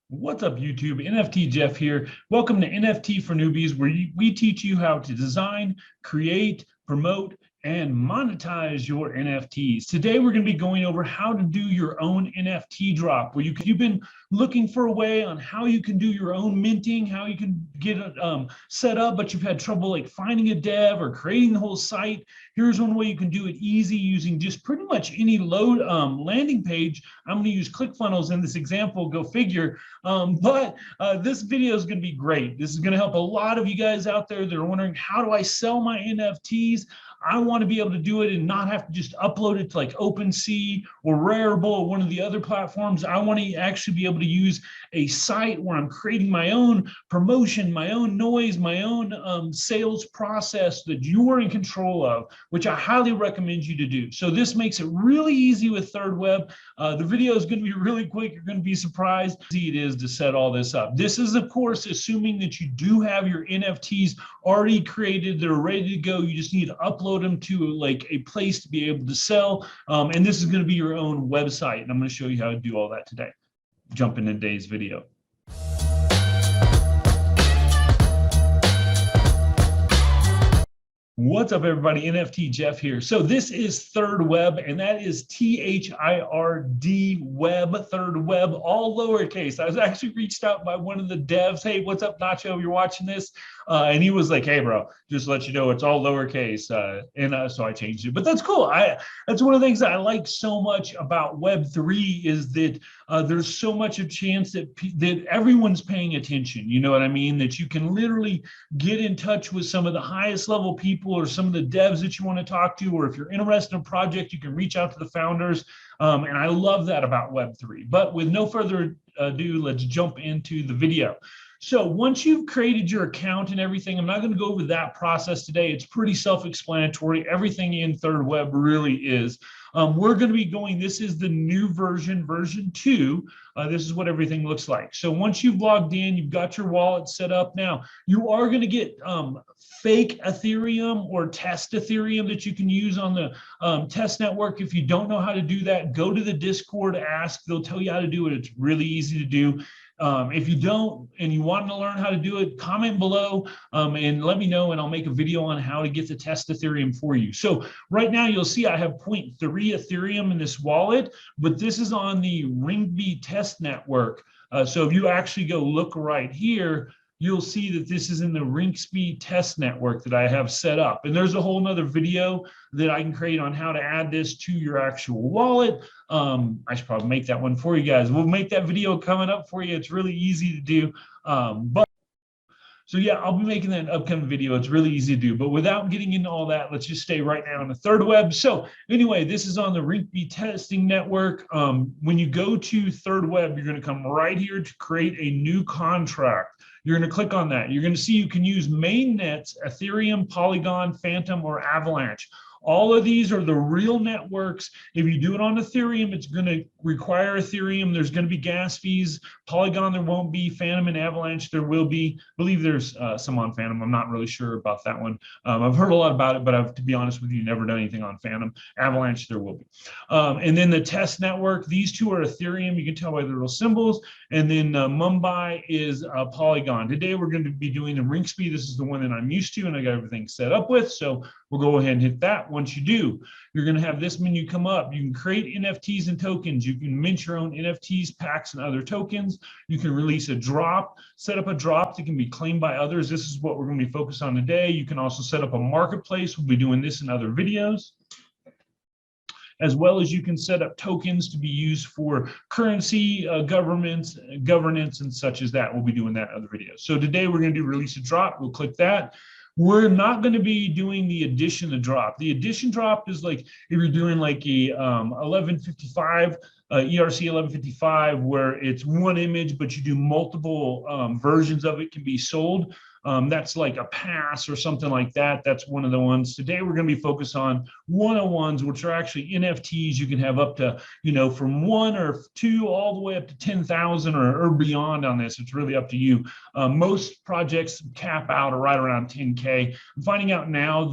What's up, YouTube? NFT Jeff here. Welcome to NFT for Newbies, where we teach you how to design, create, promote, and monetize your NFTs. Today, we're going to be going over how to do your own NFT drop, where you've been looking for a way on how you can do your own minting, how you can get it set up, but you've had trouble like finding a dev or creating the whole site. Here's one way you can do it easy using just pretty much any load landing page. I'm going to use ClickFunnels in this example, go figure. But this video is going to be great. This is going to help a lot of you guys out there that are wondering, how do I sell my NFTs? I want to be able to do it and not have to just upload it to like OpenSea or Rarible or one of the other platforms. I want to actually be able to use a site where I'm creating my own promotion, my own noise, my own sales process that you are in control of, which I highly recommend you to do. So this makes it really easy with thirdweb. The video is going to be really quick. You're going to be surprised how easy it is to set all this up. This is, of course, assuming that you do have your NFTs already created. They're ready to go. You just need to upload them to like a place to be able to sell. And this is going to be your own website. And I'm going to show you how to do all that today. Jump into today's video. What's up, everybody? NFT Jeff here. So this is thirdweb, and that is THIRD web, thirdweb, all lowercase. I was actually reached out by one of the devs. Hey, what's up, Nacho? You're watching this? And he was like, hey, bro, just to let you know, it's all lowercase. So I changed it, but that's cool. That's one of the things that I like so much about Web3 is that there's so much of chance that everyone's paying attention. You know what I mean? That you can literally get in touch with some of the highest level people or some of the devs that you want to talk to, or if you're interested in a project, you can reach out to the founders. And I love that about Web3. But with no further ado, let's jump into the video. So once you've created your account and everything, I'm not going to go over that process today. It's pretty self-explanatory. Everything in thirdweb really is. We're going to be going, this is the new version 2. This is what everything looks like. So once you've logged in, you've got your wallet set up. Now, you are going to get fake Ethereum or test Ethereum that you can use on the test network. If you don't know how to do that, go to the Discord, ask. They'll tell you how to do it. It's really easy to do. If you don't and you want to learn how to do it, comment below and let me know, and I'll make a video on how to get the test Ethereum for you. So right now you'll see I have 0.3 Ethereum in this wallet, but this is on the Ringbee test network. So if you actually go look right here, you'll see that this is in the Ringbee test network that I have set up. And there's a whole nother video that I can create on how to add this to your actual wallet. I should probably make that one for you guys. We'll make that video coming up for you. It's really easy to do. So yeah, I'll be making that upcoming video. It's really easy to do, but without getting into all that, let's just stay right now on the thirdweb. So anyway, this is on the Ringbee testing network. When you go to thirdweb, you're going to come right here to create a new contract. You're going to click on that. You're going to see you can use mainnets, Ethereum, Polygon, Phantom, or Avalanche. All of these are the real networks. If you do it on Ethereum, it's going to require Ethereum. There's going to be gas fees. Polygon, there won't be. Phantom and Avalanche, there will be. I believe there's some on Phantom. I'm not really sure about that one. I've heard a lot about it, but I've, to be honest with you, never done anything on Phantom. Avalanche, there will be. And then the test network, these two are Ethereum. You can tell by the little symbols. And then Mumbai is Polygon. Today, we're going to be doing the Ringbee. This is the one that I'm used to, and I got everything set up with. So we'll go ahead and hit that. Once you do, you're going to have this menu come up. You can create NFTs and tokens. You can mint your own NFTs, packs, and other tokens. You can release a drop, set up a drop that can be claimed by others. This is what we're going to be focused on today. You can also set up a marketplace. We'll be doing this in other videos. As well as you can set up tokens to be used for currency, governance, and such as that. We'll be doing that in other videos. So today we're going to do release a drop. We'll click that. We're not going to be doing the addition to drop. The addition drop is like if you're doing like a 1155, ERC 1155, where it's one image, but you do multiple versions of it can be sold. That's like a pass or something like that. That's one of the ones. Today, we're going to be focused on 101s, which are actually NFTs. You can have up to, from 1 or 2 all the way up to 10,000 or beyond on this. It's really up to you. Most projects cap out right around 10K. I'm finding out now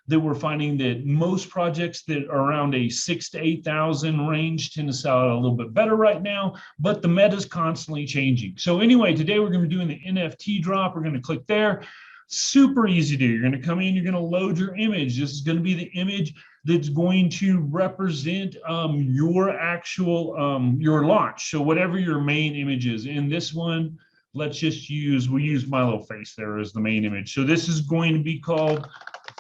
that we're finding that most projects that are around a 6,000 to 8,000 range tend to sell out a little bit better right now, but the meta is constantly changing. So anyway, today we're going to be doing the NFT drop. We're going to click there. Super easy to do. You're going to come in, you're going to load your image. This is going to be the image that's going to represent your actual your launch. So whatever your main image is. In this one, let's just use, we'll use my little face there as the main image. So this is going to be called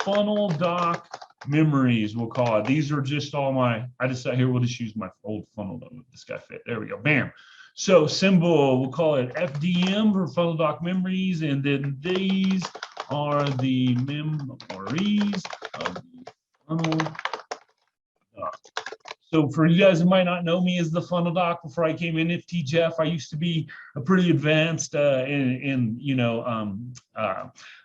Funnel Doc Memories, we'll call it. These are just all my, I decided here, we'll just use my old funnel to make this guy fit. There we go, bam. So symbol, we'll call it FDM for Funnel Doc Memories, and then these are the memories of the funnel doc. So for you guys who might not know me as the Funnel Doc, before I came in NFT Jeff, I used to be a pretty advanced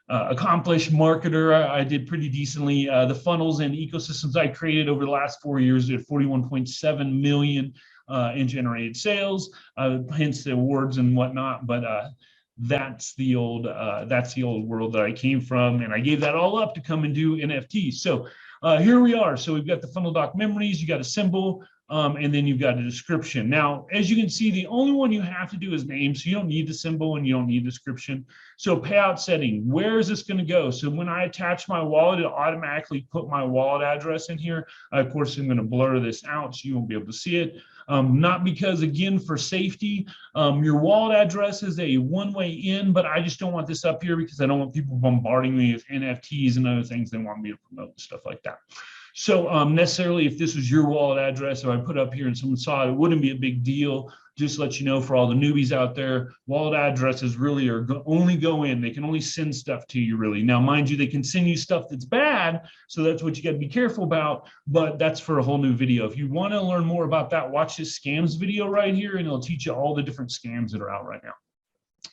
accomplished marketer. I did pretty decently. The funnels and ecosystems I created over the last 4 years at 41.7 million in generated sales, hence the awards and whatnot. But that's the old world that I came from, and I gave that all up to come and do NFTs. So here we are. So we've got the Funnel Doc Memories, you got a symbol, and then you've got a description. Now, as you can see, the only one you have to do is name, so you don't need the symbol and you don't need description. So payout setting, where is this going to go? So when I attach my wallet, it automatically put my wallet address in here. Of course, I'm going to blur this out so you won't be able to see it. Not because, again, for safety, your wallet address is a one-way in, but I just don't want this up here because I don't want people bombarding me with NFTs and other things they want me to promote and stuff like that. So necessarily, if this was your wallet address, if I put up here and someone saw it, it wouldn't be a big deal. Just to let you know, for all the newbies out there, wallet addresses really are only go in. They can only send stuff to you, really. Now, mind you, they can send you stuff that's bad, so that's what you got to be careful about, but that's for a whole new video. If you want to learn more about that, watch this scams video right here, and it'll teach you all the different scams that are out right now.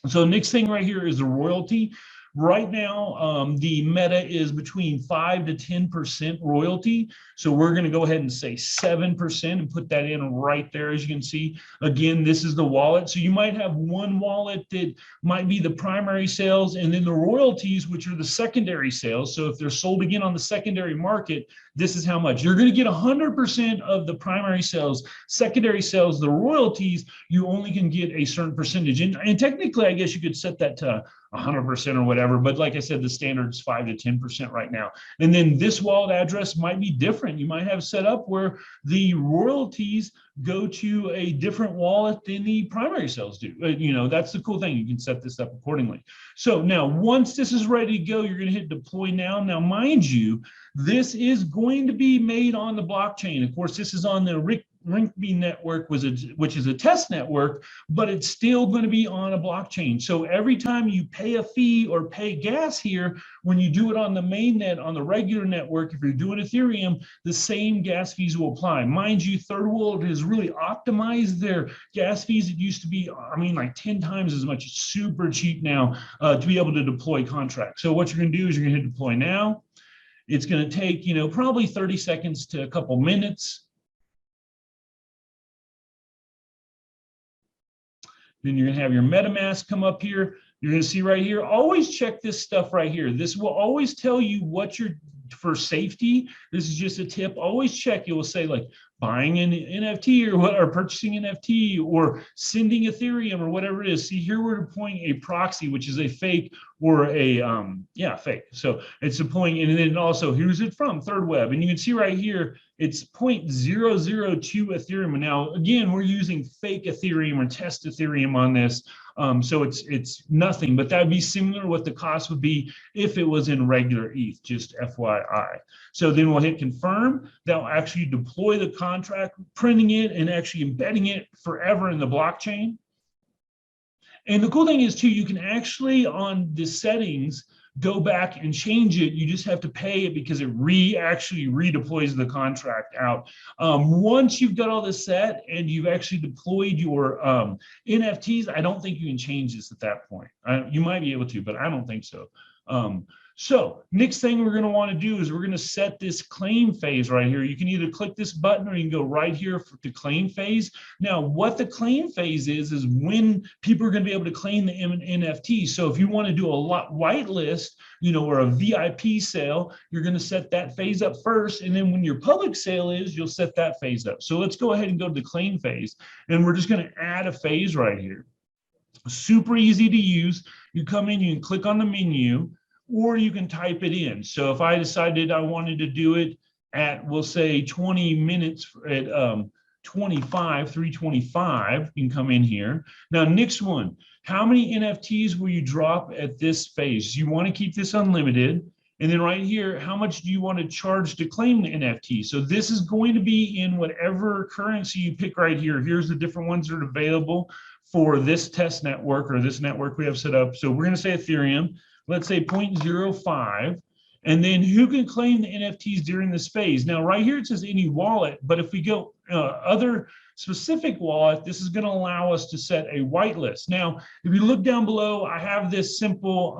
So next thing right here is the royalty. Right now, the meta is between 5 to 10% royalty. So we're going to go ahead and say 7% and put that in right there. As you can see, again, this is the wallet. So you might have one wallet that might be the primary sales, and then the royalties, which are the secondary sales. So if they're sold again on the secondary market, this is how much. You're going to get 100% of the primary sales. Secondary sales, the royalties, you only can get a certain percentage. And technically, I guess you could set that to 100% or whatever, but like I said, the standard is 5 to 10% right now. And then this wallet address might be different. You might have set up where the royalties go to a different wallet than the primary sales do. You know, that's the cool thing. You can set this up accordingly. So now, once this is ready to go, you're going to hit deploy now. Now, mind you, this is going to be made on the blockchain. Of course, this is on the Rinkeby network, which is a test network, but it's still going to be on a blockchain. So every time you pay a fee or pay gas here, when you do it on the mainnet, on the regular network, if you're doing Ethereum, the same gas fees will apply. Mind you, Third World has really optimized their gas fees. It used to be, I mean, like 10 times as much. It's super cheap now to be able to deploy contracts. So what you're going to do is you're going to hit deploy now. It's going to take, you know, probably 30 seconds to a couple minutes. Then you're going to have your MetaMask come up here. You're going to see right here, always check this stuff right here. This will always tell you what you're, for safety, this is just a tip. Always check. It will say like buying an NFT or purchasing NFT or sending Ethereum or whatever it is. See, here we're deploying a proxy, which is a fake or a, fake. So it's deploying, and then also, who's it from? thirdweb. And you can see right here, it's 0.002 Ethereum. And now, again, we're using fake Ethereum or test Ethereum on this. So it's nothing, but that would be similar to what the cost would be if it was in regular ETH, just FYI. So then we'll hit confirm. That'll actually deploy the contract, printing it and actually embedding it forever in the blockchain. And the cool thing is too, you can actually on the settings go back and change it. You just have to pay it because it actually redeploys the contract out. Once you've got all this set and you've actually deployed your NFTs, I don't think you can change this at that point. You might be able to, but I don't think so. So next thing we're going to want to do is we're going to set this claim phase right here. You can either click this button or you can go right here to claim phase. Now, what the claim phase is when people are going to be able to claim the NFT. So if you want to do a whitelist, or a VIP sale, you're going to set that phase up first. And then when your public sale is, you'll set that phase up. So let's go ahead and go to the claim phase. And we're just going to add a phase right here. Super easy to use. You come in, you can click on the menu, or you can type it in. So if I decided I wanted to do it at, we'll say 20 minutes at 325, you can come in here. Now, next one, how many NFTs will you drop at this phase? You want to keep this unlimited. And then right here, how much do you want to charge to claim the NFT? So this is going to be in whatever currency you pick right here. Here's the different ones that are available for this test network or this network we have set up. So we're going to say Ethereum. Let's say 0.05, and then who can claim the NFTs during this phase? Now, right here, it says any wallet, but if we go other specific wallet, this is going to allow us to set a whitelist. Now, if you look down below, I have this simple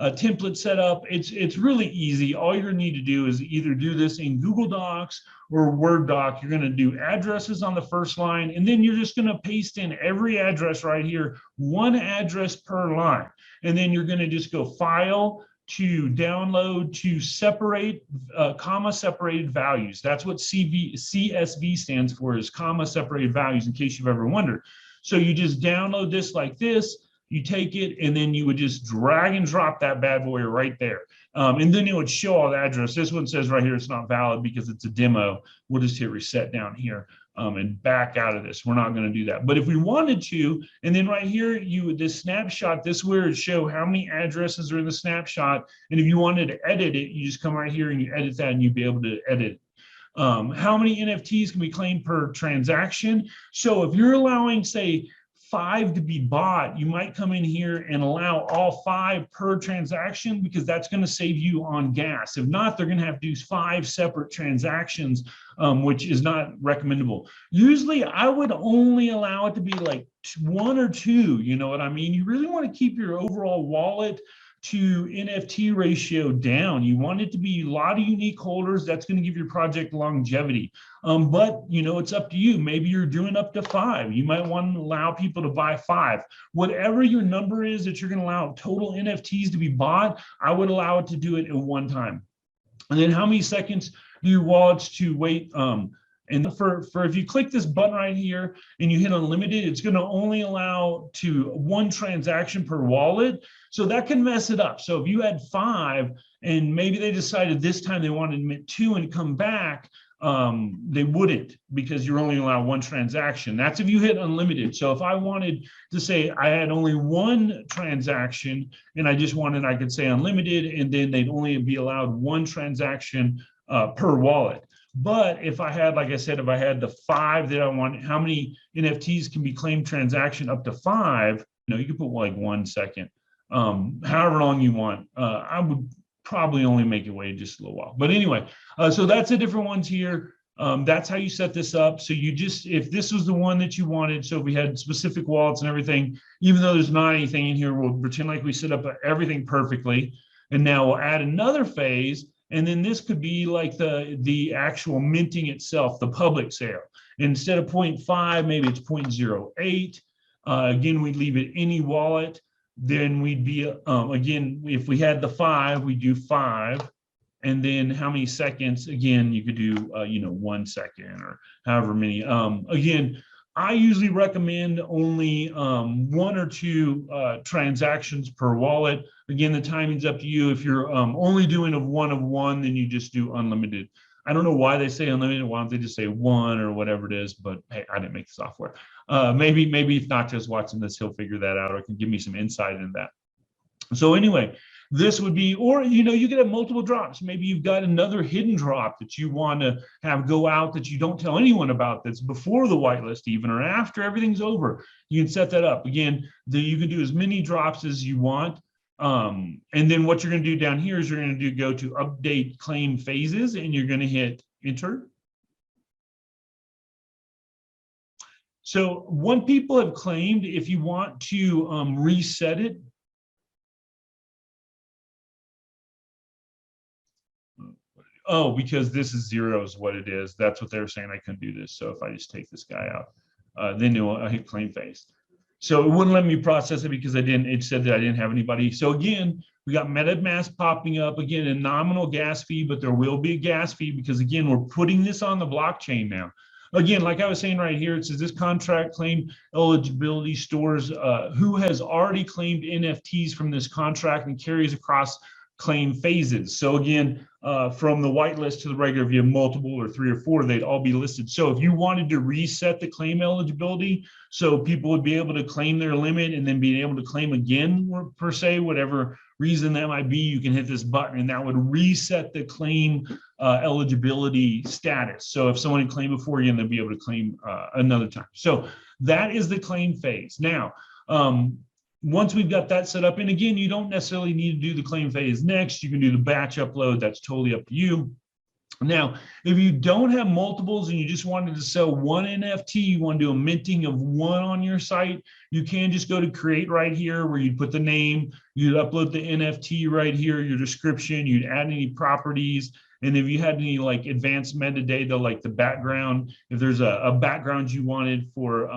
template set up. It's really easy. All you're going to need to do is either do this in Google Docs or Word doc. You're going to do addresses on the first line, and then you're just going to paste in every address right here, one address per line. And then you're going to just go file to download to separate, comma separated values. That's what CSV stands for, is comma separated values, in case you've ever wondered. So you just download this like this, you take it, and then you would just drag and drop that bad boy right there. And then it would show all the address. This one says right here it's not valid because it's a demo. We'll just hit reset down here and back out of this. We're not going to do that. But if we wanted to, and then right here, this snapshot, this where it show how many addresses are in the snapshot. And if you wanted to edit it, you just come right here and you edit that, and you'd be able to edit it. How many NFTs can be claimed per transaction? So if you're allowing, say, 5 to be bought, you might come in here and allow all 5 per transaction, because that's going to save you on gas. If not, they're going to have to do 5 separate transactions, which is not recommendable. Usually I would only allow it to be like 1 or 2, you know what I mean? You really want to keep your overall wallet to NFT ratio down. You want it to be a lot of unique holders. That's going to give your project longevity. But it's up to you. Maybe you're doing up to 5. You might want to allow people to buy 5. Whatever your number is that you're going to allow total NFTs to be bought, I would allow it to do it at one time. And then how many seconds do your wallets to wait? And for if you click this button right here and you hit unlimited, it's going to only allow to 1 transaction per wallet. So that can mess it up. So if you had 5 and maybe they decided this time they wanted to admit 2 and come back, they wouldn't, because you're only allowed 1 transaction. That's if you hit unlimited. So if I wanted to say I had only 1 transaction and I just wanted, I could say unlimited, and then they'd only be allowed 1 transaction per wallet. But if I had, like I said, if I had the 5 that I want, how many NFTs can be claimed transaction up to 5? You can put like 1 second, however long you want. I would probably only make it wait just a little while. But anyway, so that's the different ones here. That's how you set this up. So you just, if this was the one that you wanted, so if we had specific wallets and everything, even though there's not anything in here, we'll pretend like we set up everything perfectly. And now we'll add another phase. And then this could be like the actual minting itself, the public sale. Instead of 0.5, maybe it's 0.08. Again, we'd leave it any wallet. Then we'd be, again, if we had the 5, we do 5. And then how many seconds? Again, you could do, 1 second or however many. Again, I usually recommend only 1 or 2 transactions per wallet. Again, the timing's up to you. If you're only doing of one, then you just do unlimited. I don't know why they say unlimited. Why don't they just say 1 or whatever it is? But hey, I didn't make the software. Maybe if Nacho's watching this, he'll figure that out or can give me some insight in that. So anyway, this would be, or you could have multiple drops. Maybe you've got another hidden drop that you want to have go out that you don't tell anyone about, that's before the whitelist even, or after everything's over. You can set that up. Again, you can do as many drops as you want. And then what you're going to do down here is you're going to go to update claim phases, and you're going to hit enter. So when people have claimed, if you want to reset it, oh, because this is 0 is what it is. That's what they were saying. I couldn't do this. So if I just take this guy out, then I hit claim phase. So it wouldn't let me process it because I didn't, it said that I didn't have anybody. So again, we got MetaMask popping up, again, a nominal gas fee, but there will be a gas fee because again, we're putting this on the blockchain now. Again, like I was saying right here, it says this contract claim eligibility stores who has already claimed NFTs from this contract and carries across claim phases. So again, from the whitelist to the regular, if you have multiple or 3 or 4, they'd all be listed. So if you wanted to reset the claim eligibility, so people would be able to claim their limit and then be able to claim again, per se, whatever reason that might be, you can hit this button and that would reset the claim eligibility status. So if someone had claimed before you, they'll be able to claim another time. So that is the claim phase. Now, once we've got that set up, and again, you don't necessarily need to do the claim phase next. You can do the batch upload. That's totally up to you. Now, if you don't have multiples and you just wanted to sell one NFT, you want to do a minting of one on your site, you can just go to create right here where you'd put the name, you'd upload the NFT right here, your description, you'd add any properties. And if you had any like advanced metadata, like the background, if there's a background you wanted for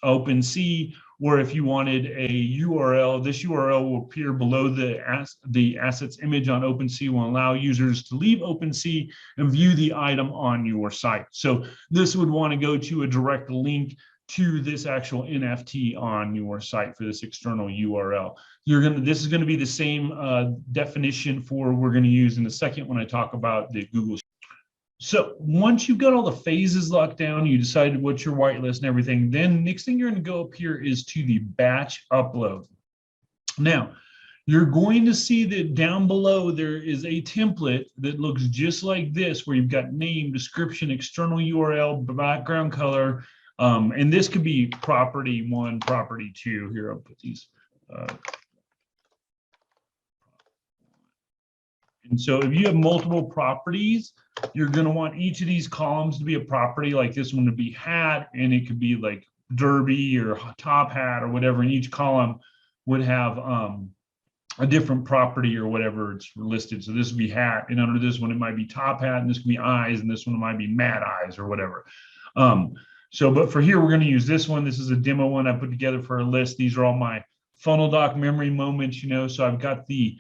OpenSea, or if you wanted a URL, this URL will appear below the asset's image on OpenSea, will allow users to leave OpenSea and view the item on your site. So this would want to go to a direct link to this actual NFT on your site for this external URL. This is going to be the same definition for we're going to use in a second when I talk about the Google. So once you've got all the phases locked down, you decided what's your whitelist and everything, then next thing you're going to go up here is to the batch upload. Now, you're going to see that down below there is a template that looks just like this, where you've got name, description, external URL, background color, and this could be property 1, property 2. Here, I'll put these. And so if you have multiple properties, you're going to want each of these columns to be a property, like this one to be hat, and it could be like derby or top hat or whatever, and each column would have a different property or whatever it's listed. So this would be hat, and under this one it might be top hat, and this could be eyes, and this one might be mad eyes or whatever. But for here, we're going to use this one. This is a demo one I put together for a list. These are all my funnel doc memory moments, so I've got the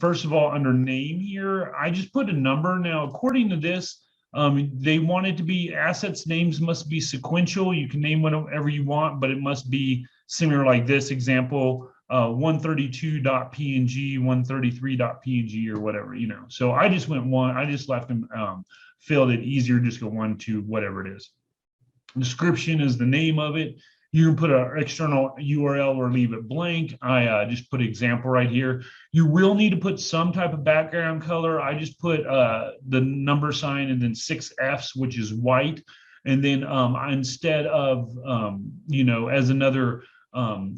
first of all, under name here, I just put a number. Now, according to this, they want it to be assets names must be sequential. You can name whatever you want, but it must be similar like this example, 132.png, 133.png or whatever, So I just went one, I just left them, filled it easier, just go 1 to whatever it is. Description is the name of it. You can put an external URL or leave it blank. I just put example right here. You will need to put some type of background color. I just put the number sign and then 6 Fs, which is white. And then instead of, as another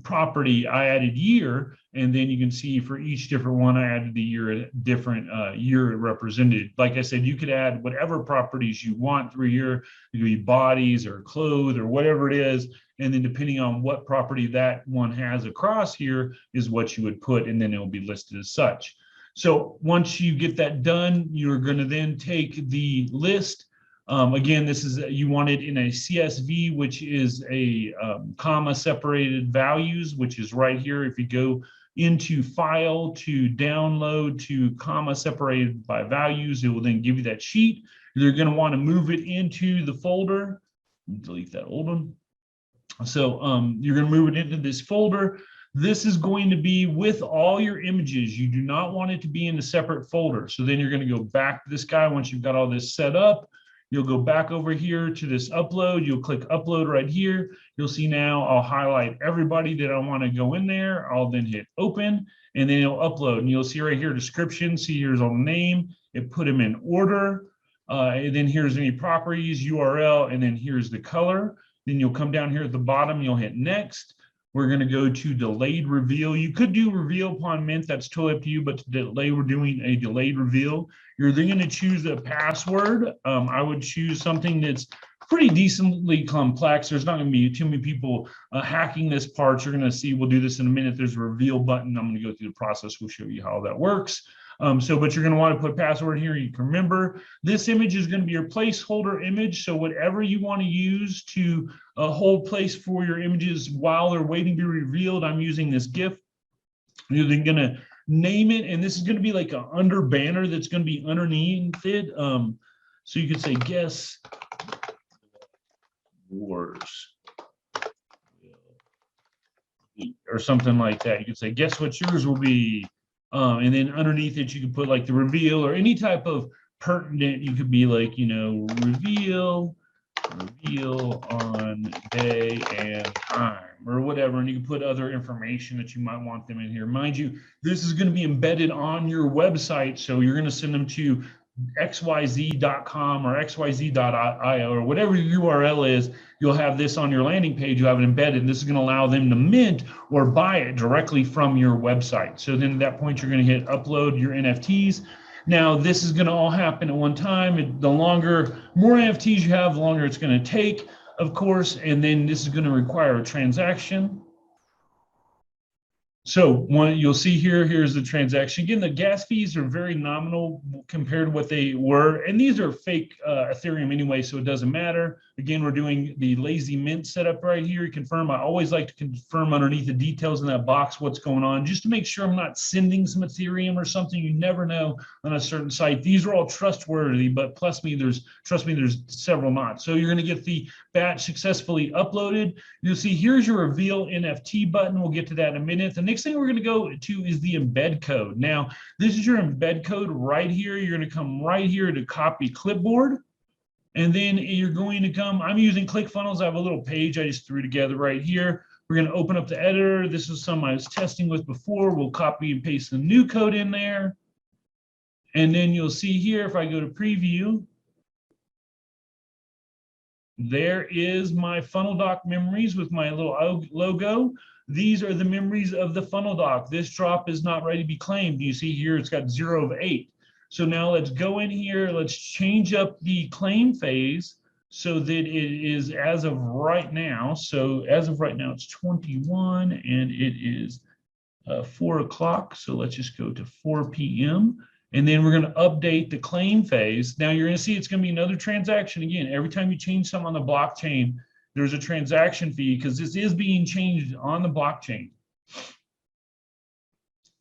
property, I added year. And then you can see for each different one, I added the year, different year represented. Like I said, you could add whatever properties you want through here. It could be bodies or clothes or whatever it is. And then depending on what property that one has across here is what you would put, and then it will be listed as such. So once you get that done, you're going to then take the list. Again, this is, you want it in a CSV, which is a comma separated values, which is right here. If you go into file to download to comma separated by values, it will then give you that sheet. You're going to want to move it into the folder. Delete that old one. So you're going to move it into this folder. This is going to be with all your images. You do not want it to be in a separate folder. So then you're going to go back to this guy. Once you've got all this set up, you'll go back over here to this upload. You'll click upload right here. You'll see now I'll highlight everybody that I want to go in there. I'll then hit open, and then it'll upload. And you'll see right here, description. See, here's all the name. It put them in order. And then here's any properties, URL, and then here's the color. Then you'll come down here at the bottom, you'll hit next. We're going to go to delayed reveal. You could do reveal upon mint, that's totally up to you, but today we're doing a delayed reveal. You're then going to choose a password. I would choose something that's pretty decently complex. There's not going to be too many people hacking this part. You're going to see, we'll do this in a minute. There's a reveal button. I'm going to go through the process. We'll show you how that works. But you're going to want to put password here. You can remember this image is going to be your placeholder image. So whatever you want to use to hold place for your images while they're waiting to be revealed, I'm using this GIF. You're then going to name it, and this is going to be like an under banner that's going to be underneath it. So you could say guess wars or something like that. You could say guess what yours will be, and then underneath it you could put like the reveal or any type of pertinent. You could be like, you know, reveal on day and time or whatever, and you can put other information that you might want them in here. Mind you, this is going to be embedded on your website, so you're going to send them to xyz.com or xyz.io or whatever your URL is. You'll have this on your landing page. You have it embedded, and this is going to allow them to mint or buy it directly from your website. So then at that point, you're going to hit upload your NFTs. Now, this is going to all happen at one time. The more NFTs you have, the longer it's going to take, of course, and then this is going to require a transaction. So you'll see here's the transaction. Again, the gas fees are very nominal compared to what they were. And these are fake Ethereum anyway, so it doesn't matter. Again, we're doing the lazy mint setup right here. Confirm. I always like to confirm underneath the details in that box what's going on, just to make sure I'm not sending some Ethereum or something. You never know on a certain site. These are all trustworthy, but trust me, there's several not. So you're going to get the batch successfully uploaded. You'll see here's your reveal NFT button. We'll get to that in a minute. The next thing we're going to go to is the embed code. Now, this is your embed code right here. You're going to come right here to copy clipboard. And then you're going to come, I'm using ClickFunnels. I have a little page I just threw together right here. We're going to open up the editor. This is some I was testing with before. We'll copy and paste the new code in there. And then you'll see here, if I go to preview, there is my funnel doc memories with my little logo. These are the memories of the funnel doc. This drop is not ready to be claimed. You see here, it's got 0 of 8. So now let's go in here. Let's change up the claim phase so that it is as of right now. So as of right now, it's 21 and it is 4 o'clock. So let's just go to 4 p.m. And then we're going to update the claim phase. Now you're going to see it's going to be another transaction. Again, every time you change something on the blockchain, there's a transaction fee because this is being changed on the blockchain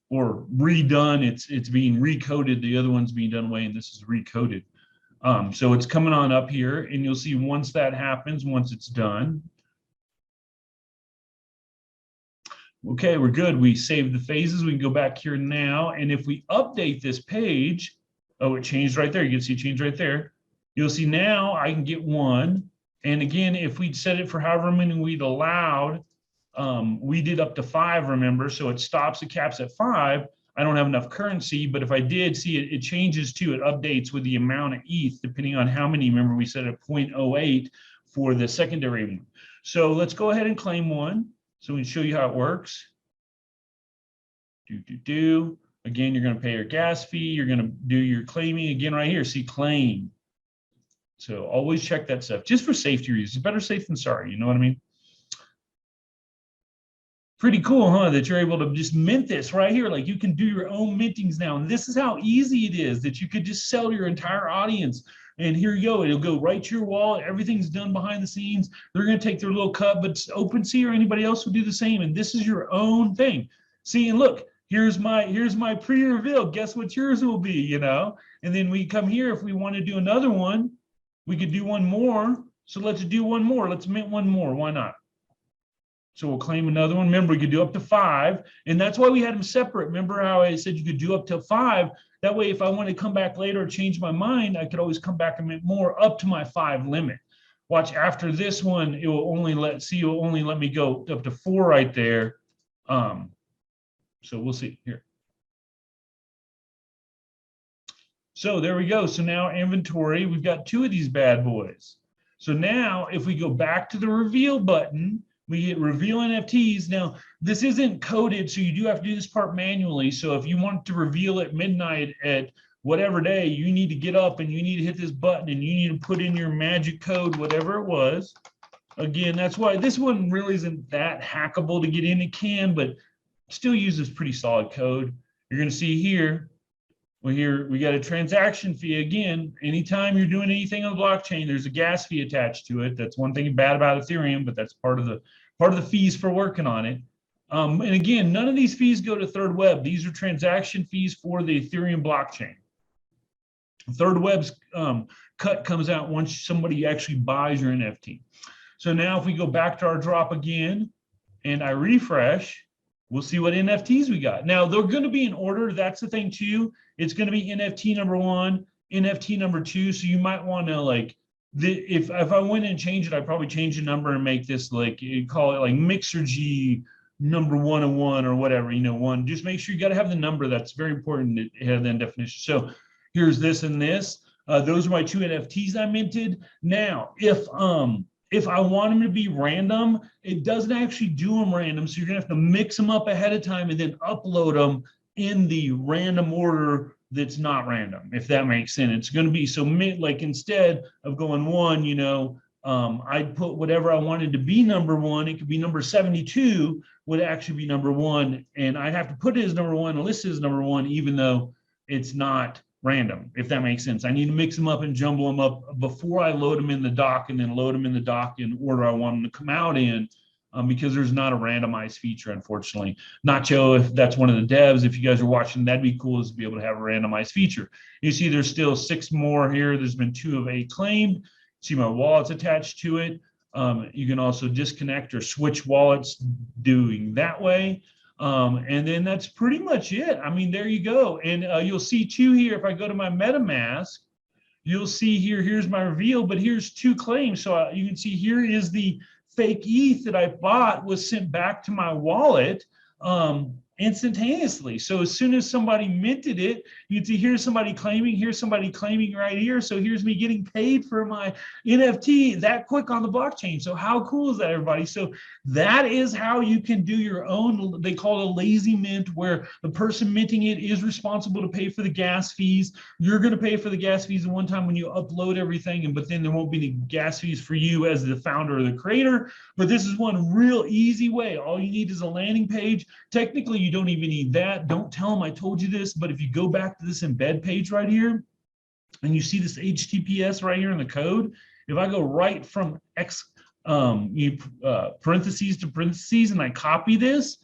or redone. It's being recoded. The other one's being done away, and this is recoded. So it's coming on up here, and you'll see once that happens, once it's done. Okay, we're good. We saved the phases. We can go back here now, and if we update this page, oh, it changed right there. You can see it changed right there. You'll see now I can get 1. And again, if we'd set it for however many we'd allowed, we did up to 5, remember, so it stops, it caps at 5. I don't have enough currency, but if I did see it, it changes too. It updates with the amount of ETH, depending on how many. Remember, we set it at 0.08 for the secondary one. So let's go ahead and claim 1. So we can show you how it works. Again, you're going to pay your gas fee. You're going to do your claiming again right here. See, claim. So always check that stuff just for safety reasons. Better safe than sorry. You know what I mean? Pretty cool, huh? That you're able to just mint this right here. Like you can do your own mintings now. And this is how easy it is that you could just sell to your entire audience. And here you go. It'll go right to your wallet. Everything's done behind the scenes. They're going to take their little cut, but OpenSea or anybody else will do the same. And this is your own thing. See, and look, here's my pre-reveal. Guess what yours will be, you know? And then we come here. If we want to do another one, we could do one more. So let's do one more. Let's mint one more. Why not? So we'll claim another one. Remember, we could do up to 5. And that's why we had them separate. Remember how I said you could do up to 5? That way, if I want to come back later or change my mind, I could always come back and mint more up to my 5 limit. Watch, after this one, it will only let me go up to 4 right there. So we'll see here. So there we go. So now inventory, we've got 2 of these bad boys. So now if we go back to the reveal button, we hit reveal NFTs. Now, this isn't coded, so you do have to do this part manually. So if you want to reveal at midnight at whatever day, you need to get up and you need to hit this button and you need to put in your magic code, whatever it was. Again, that's why this one really isn't that hackable to get in. It can, but still uses pretty solid code. You're going to see here, Well, here we got a transaction fee again. Anytime you're doing anything on the blockchain, there's a gas fee attached to it. That's one thing bad about Ethereum, but that's part of the fees for working on it. And again, none of these fees go to thirdweb. These are transaction fees for the Ethereum blockchain. thirdweb's cut comes out once somebody actually buys your NFT. So now if we go back to our drop again and I refresh, we'll see what NFTs we got. Now they're going to be in order. That's the thing too. It's going to be NFT number 1, NFT number 2. So you might want to like, if I went and change it, I'd probably change the number and make this like, call it like Mixergy number 101 or whatever, you know, 1. Just make sure you got to have the number. That's very important to have that definition. So here's this and this. Those are my 2 NFTs I minted. Now, if I want them to be random, it doesn't actually do them random. So you're gonna have to mix them up ahead of time and then upload them in the random order that's not random, if that makes sense. It's gonna be, so like instead of going 1, you know, I'd put whatever I wanted to be number 1. It could be number 72 would actually be number 1. And I'd have to put it as number 1 and list it as number 1, even though it's not random, if that makes sense. I need to mix them up and jumble them up before I load them in the dock, and then load them in the dock in order I want them to come out in, because there's not a randomized feature, unfortunately. Nacho, if that's one of the devs, if you guys are watching, that'd be cool, is to be able to have a randomized feature. You see there's still 6 more here. There's been 2 of 8 claimed. See my wallet's attached to it. You can also disconnect or switch wallets doing that way. And then that's pretty much it. I mean, there you go. And you'll see too here, if I go to my MetaMask, you'll see here, here's my reveal, but here's 2 claims. So you can see here is the fake ETH that I bought was sent back to my wallet instantaneously. So as soon as somebody minted it, you can see here's somebody claiming right here. So here's me getting paid for my NFT that quick on the blockchain. So how cool is that, everybody? So that is how you can do your own, they call it a lazy mint, where the person minting it is responsible to pay for the gas fees. You're going to pay for the gas fees at one time when you upload everything, but then there won't be any gas fees for you as the founder or the creator. But this is one real easy way. All you need is a landing page. Technically, you don't even need that. Don't tell them I told you this, but if you go back to this embed page right here, and you see this HTTPS right here in the code, if I go right from parentheses to parentheses and I copy this,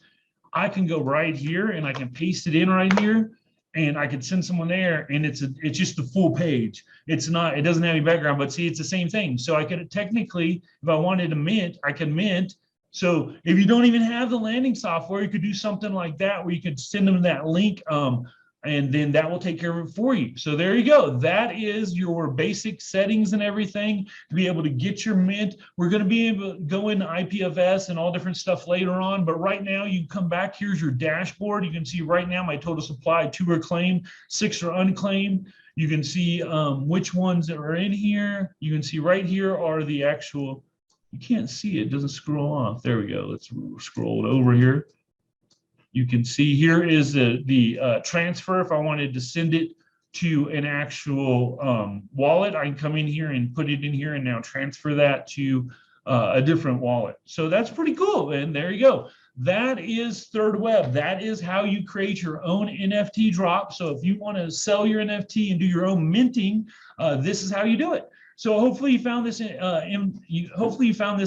I can go right here and I can paste it in right here, and I could send someone there, and it's just the full page. It's not, it doesn't have any background, but see, it's the same thing. So I could technically, if I wanted to mint, I can mint. So if you don't even have the landing software, you could do something like that, where you could send them that link, and then that will take care of it for you. So there you go. That is your basic settings and everything to be able to get your mint. We're going to be able to go into IPFS and all different stuff later on, but right now you come back, here's your dashboard. You can see right now my total supply, 2 are claimed, 6 are unclaimed. You can see which ones are in here. You can see right here are the actual, you can't see it, doesn't scroll off. There we go. Let's scroll it over here. You can see here is the transfer. If I wanted to send it to an actual wallet, I can come in here and put it in here and now transfer that to a different wallet. So that's pretty cool. And there you go. That is thirdweb. That is how you create your own NFT drop. So if you want to sell your NFT and do your own minting, this is how you do it. So hopefully you found this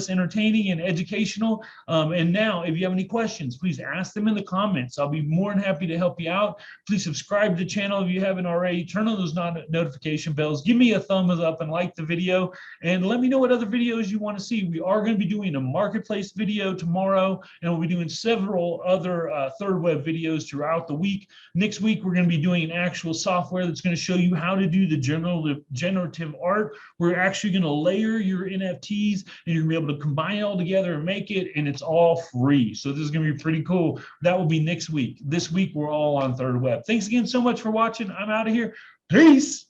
entertaining and educational. And now, if you have any questions, please ask them in the comments. I'll be more than happy to help you out. Please subscribe to the channel if you haven't already. Turn on those notification bells. Give me a thumbs up and like the video. And let me know what other videos you want to see. We are going to be doing a marketplace video tomorrow, and we'll be doing several other thirdweb videos throughout the week. Next week, we're going to be doing an actual software that's going to show you how to do the generative art. We're actually going to layer your NFTs, and you're going to be able to combine it all together and make it, and it's all free. So this is going to be pretty cool. That will be next week. This week, we're all on thirdweb. Thanks again so much for watching. I'm out of here. Peace.